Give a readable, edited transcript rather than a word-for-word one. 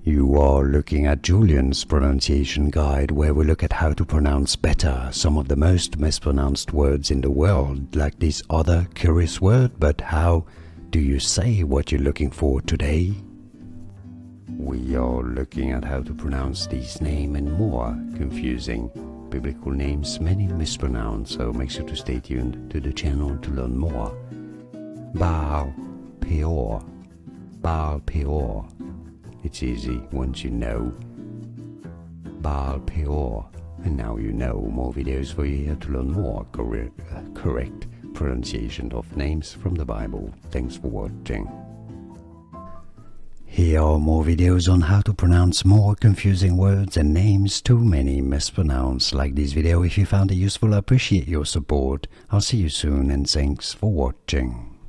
You are looking at Julian's pronunciation guide, where we look at how to pronounce better some of the most mispronounced words in the world, like this other curious word. But how do you say what you're looking for today? We are looking at how to pronounce these names and more confusing biblical names many mispronounce, so make sure to stay tuned to the channel to learn more. Baal-Peor, Baal-Peor. It's easy once you know. Baal-Peor. And now you know. More videos for you here to learn more correct pronunciation of names from the Bible. Thanks for watching. Here are more videos on how to pronounce more confusing words and names too many mispronounced. Like this video if you found it useful. I appreciate your support. I'll see you soon and thanks for watching.